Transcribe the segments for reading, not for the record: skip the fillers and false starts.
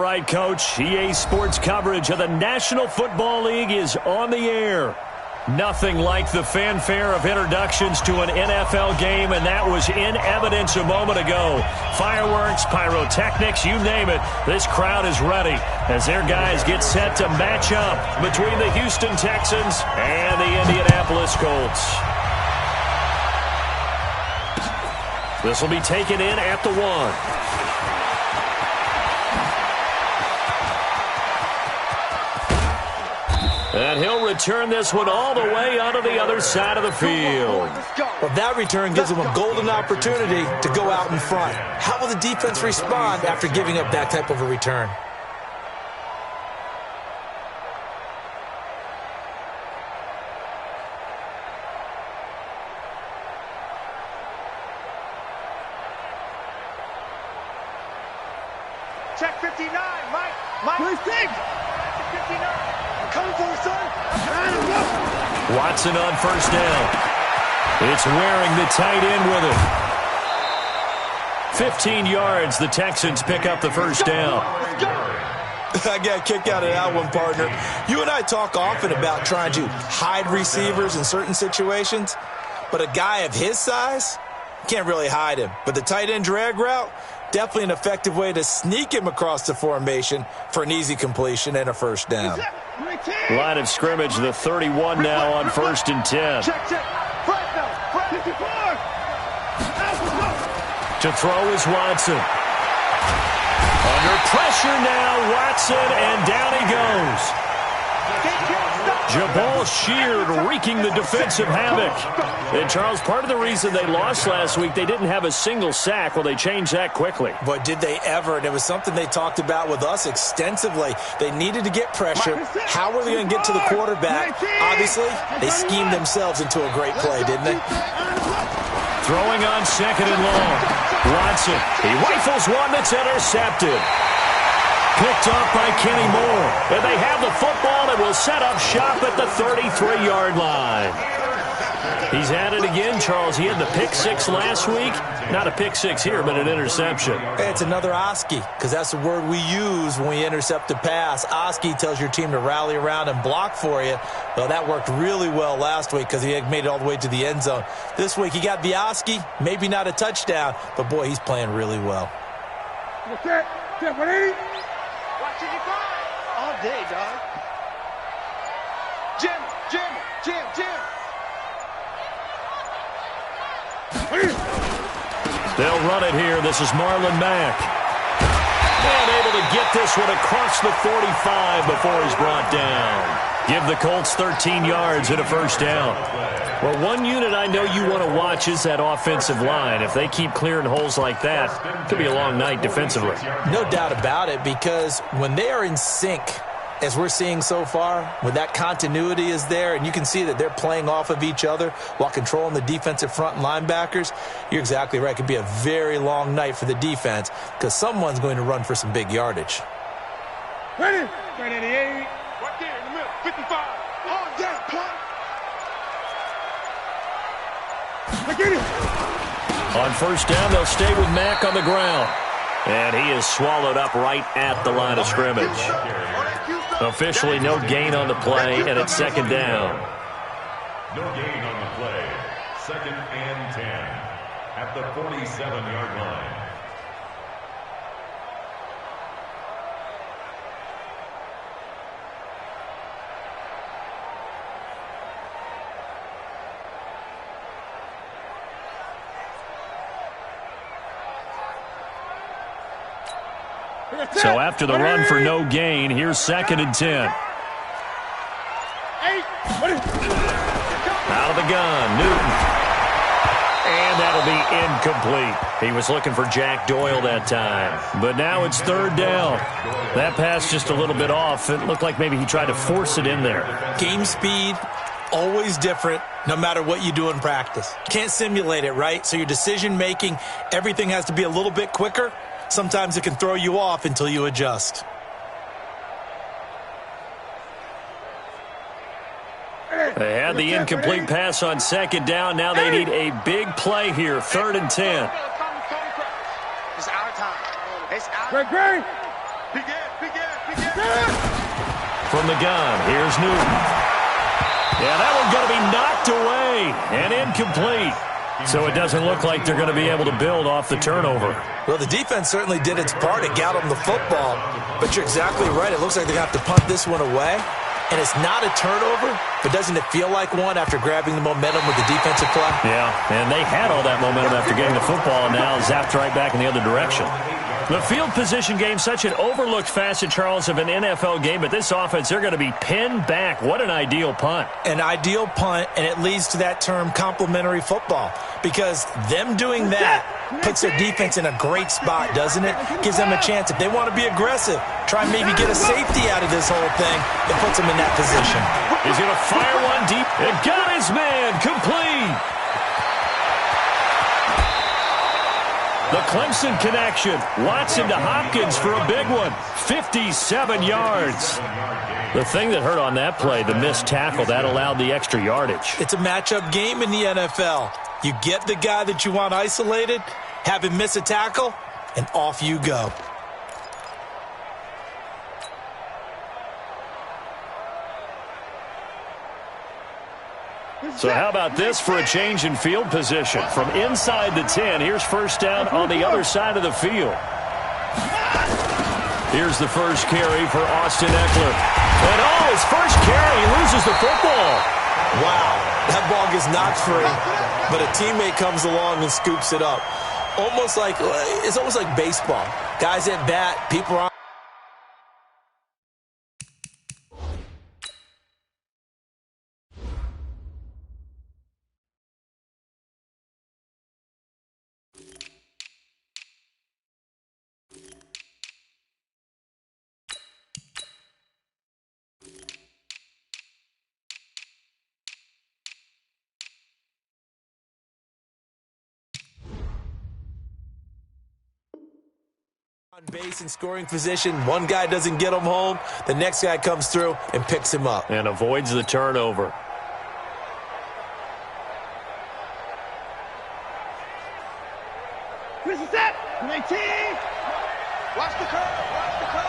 right, Coach. EA Sports coverage of the National Football League is on the air. Nothing like the fanfare of introductions to an NFL game, and that was in evidence a moment ago. Fireworks, pyrotechnics, you name it. This crowd is ready as their guys get set to match up between the Houston Texans and the Indianapolis Colts. This will be taken in at the 1. And he'll return this one all the way onto the other side of the field. Well, that return gives them a golden opportunity to go out in front. How will the defense respond after giving up that type of a return? Check 59, Mike. Mike. 59. Coming for you, son. Watson on first down. It's wearing the tight end with it. 15 yards, the Texans pick up the first down. I got a kick out of that one, partner. You and I talk often about trying to hide receivers in certain situations, but a guy of his size can't really hide him. But the tight end drag route, definitely an effective way to sneak him across the formation for an easy completion and a first down. Line of scrimmage, the 31 now on 1st and 10. To throw is Watson. Under pressure now, Watson, and down he goes. Jabal Sheard wreaking the defensive havoc. And, Charles, part of the reason they lost last week, they didn't have a single sack. Well, they changed that quickly. But did they ever? And it was something they talked about with us extensively. They needed to get pressure. How were they going to get to the quarterback? Obviously, they schemed themselves into a great play, didn't they? Throwing on 2nd and long. Watson, he rifles one that's intercepted. Picked off by Kenny Moore. And they have the football and will set up shop at the 33-yard line. He's at it again, Charles. He had the pick 6 last week. Not a pick 6 here, but an interception. It's another Oski, because that's the word we use when we intercept a pass. Oski tells your team to rally around and block for you. Well, that worked really well last week because he had made it all the way to the end zone. This week he got the Oski, maybe not a touchdown, but, boy, he's playing really well. What's that? 180? All day, dog. Jim. They'll run it here. This is Marlon Mack. And able to get this one across the 45 before he's brought down. Give the Colts 13 yards and a first down. Well, one unit I know you want to watch is that offensive line. If they keep clearing holes like that, it could be a long night defensively. No doubt about it, because when they are in sync, as we're seeing so far, when that continuity is there and you can see that they're playing off of each other while controlling the defensive front and linebackers, you're exactly right. It could be a very long night for the defense because someone's going to run for some big yardage. Ready? 88. Right there in the middle. 55. On that play. Get it. On first down, they'll stay with Mack on the ground. And he is swallowed up right at the line of scrimmage. Officially no gain on the play, and it's 2nd down. No gain on the play. 2nd and 10 at the 47-yard line. So after the run for no gain, here's 2nd and 10. Out of the gun, Newton. And that'll be incomplete. He was looking for Jack Doyle that time. But now it's 3rd down. That pass just a little bit off. It looked like maybe he tried to force it in there. Game speed, always different, no matter what you do in practice. Can't simulate it, right? So your decision-making, everything has to be a little bit quicker. Sometimes it can throw you off until you adjust. They had the incomplete pass on 2nd down. Now they need a big play here. 3rd and 10. It's our time. It's our time. From the gun, here's Newton. Yeah, that one's going to be knocked away and incomplete. So it doesn't look like they're going to be able to build off the turnover. Well, the defense certainly did its part to get them the football. But you're exactly right. It looks like they're going to have to punt this one away. And it's not a turnover, but doesn't it feel like one after grabbing the momentum with the defensive play? Yeah, and they had all that momentum after getting the football and now zapped right back in the other direction. The field position game, such an overlooked facet, Charles, of an NFL game, but this offense, they're going to be pinned back. What an ideal punt. An ideal punt, and it leads to that term complementary football, because them doing that puts their defense in a great spot, doesn't it? Gives them a chance. If they want to be aggressive, try and maybe get a safety out of this whole thing, it puts them in that position. He's going to fire one deep. It got his man complete. The Clemson connection. Watson to Hopkins for a big one. 57 yards. The thing that hurt on that play, the missed tackle, that allowed the extra yardage. It's a matchup game in the NFL. You get the guy that you want isolated, have him miss a tackle, and off you go. So how about this for a change in field position? From inside the 10, here's first down on the other side of the field. Here's the first carry for Austin Eckler. And his first carry, he loses the football. Wow, that ball gets knocked free, but a teammate comes along and scoops it up. It's almost like baseball. Guys at bat, people are on base and scoring position. One guy doesn't get him home. The next guy comes through and picks him up. And avoids the turnover. This is it. 19. Watch the curve. Watch the curve.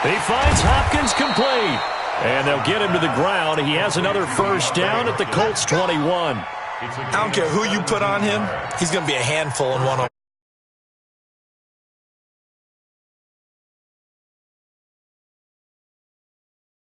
He finds Hopkins complete. And they'll get him to the ground. He has another first down at the Colts 21. I don't care who you put on him. He's going to be a handful in one-on-one.